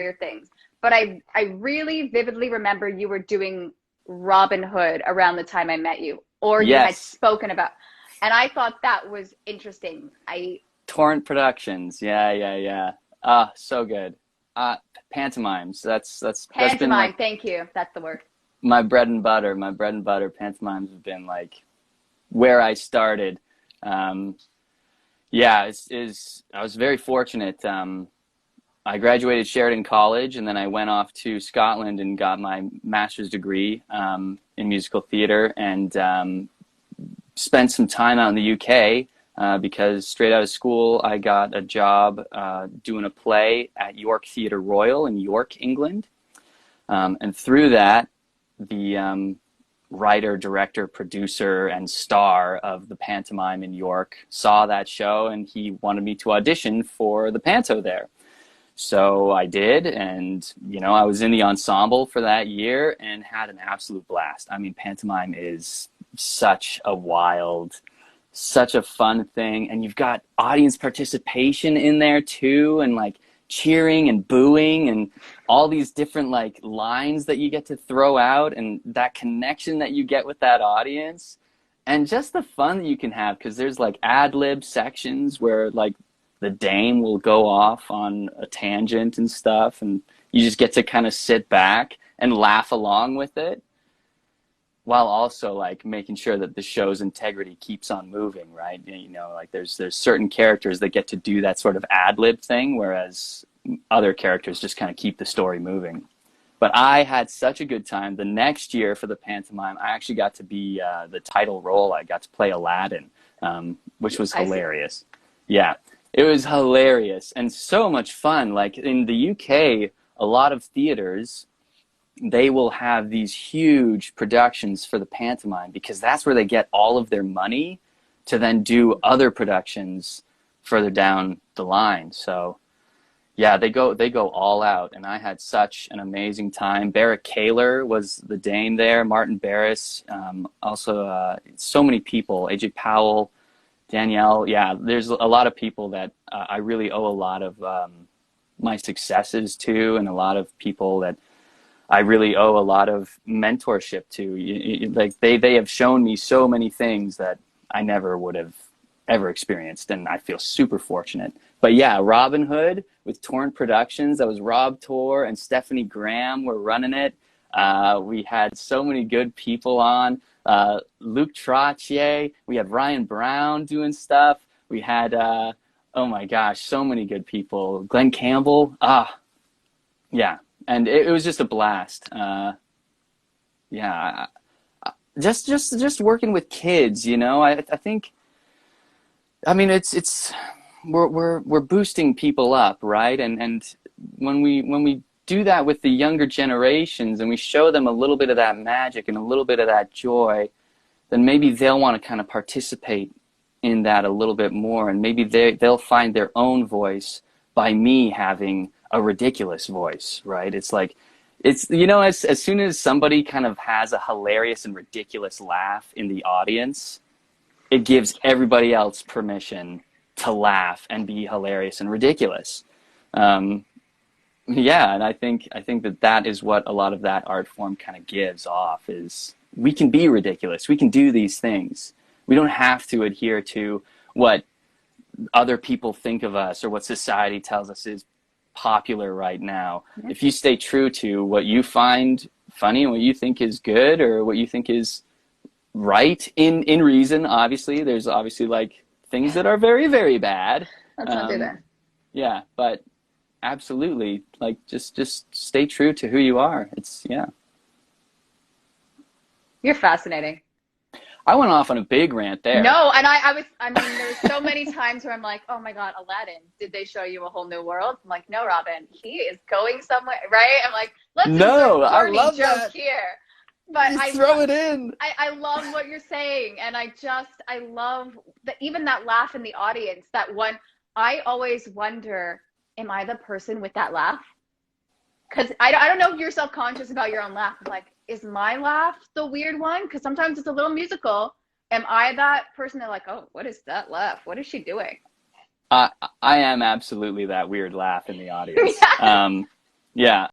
weird things. But I really vividly remember you were doing Robin Hood around the time I met you, or you had Yes. spoken about, and I thought that was interesting. Torrent Productions. Yeah, yeah, yeah. So good. Pantomimes. That's been Pantomime, like thank you. That's the word. my bread and butter. My bread and butter. Pantomimes have been like where I started. Um, yeah, I was very fortunate. I graduated Sheridan College, and then I went off to Scotland and got my master's degree in musical theater, and spent some time out in the UK because straight out of school I got a job doing a play at York Theatre Royal in York, England. And through that, the writer, director, producer, and star of the pantomime in York saw that show, and he wanted me to audition for the panto there. So I did, and I was in the ensemble for that year and had an absolute blast. I mean, pantomime is such a fun thing, and you've got audience participation in there too, and like cheering and booing and all these different like lines that you get to throw out, and that connection that you get with that audience, and just the fun that you can have, because there's like ad lib sections where like the dame will go off on a tangent and stuff, and you just get to kind of sit back and laugh along with it, while also like making sure that the show's integrity keeps on moving, right? Like there's certain characters that get to do that sort of ad lib thing, whereas other characters just kind of keep the story moving. But I had such a good time. The next year for the pantomime, I actually got to be the title role. I got to play Aladdin, which was hilarious. Yeah, it was hilarious and so much fun. Like in the UK, a lot of theaters, they will have these huge productions for the pantomime because that's where they get all of their money to then do other productions further down the line. So yeah, they go all out, and I had such an amazing time. Barrett Kaler was the dame there, Martin Barris, also so many people, AJ Powell, Danielle. Yeah, there's a lot of people that I really owe a lot of my successes to, and a lot of people that I really owe a lot of mentorship to. Like they have shown me so many things that I never would have ever experienced, and I feel super fortunate. But yeah, Robin Hood with Torrent Productions, that was Rob Tor and Stephanie Graham were running it. We had so many good people on. Luke Trottier, we had Ryan Brown doing stuff. We had, oh my gosh, so many good people. Glenn Campbell, yeah. And it was just a blast. Yeah, just working with kids, I think, I mean, we're boosting people up, right? And when we do that with the younger generations and we show them a little bit of that magic and a little bit of that joy, then maybe they'll want to kind of participate in that a little bit more, and maybe they'll find their own voice by me having a ridiculous voice, right? It's like, as soon as somebody kind of has a hilarious and ridiculous laugh in the audience, it gives everybody else permission to laugh and be hilarious and ridiculous. Yeah, and I think that is what a lot of that art form kind of gives off, is we can be ridiculous. We can do these things. We don't have to adhere to what other people think of us or what society tells us is popular right now. Yeah. If you stay true to what you find funny and what you think is good or what you think is right in reason, obviously there's obviously like things that are very, very bad. Let's not do that. Yeah, but absolutely, like just stay true to who you are. Yeah. You're fascinating. I went off on a big rant there. No, and I mean, there's so many times where I'm like, oh my God, Aladdin, did they show you a whole new world? I'm like, no, Robin, he is going somewhere, right? I'm like, let's insert I corny love joke that. here. But You throw it in. I love what you're saying. And I love that, even that laugh in the audience, that one, I always wonder, am I the person with that laugh? Because I don't know if you're self-conscious about your own laugh. I'm like, is my laugh the weird one? Because sometimes it's a little musical. Am I that person that like, oh, what is that laugh? What is she doing? I am absolutely that weird laugh in the audience. Yeah.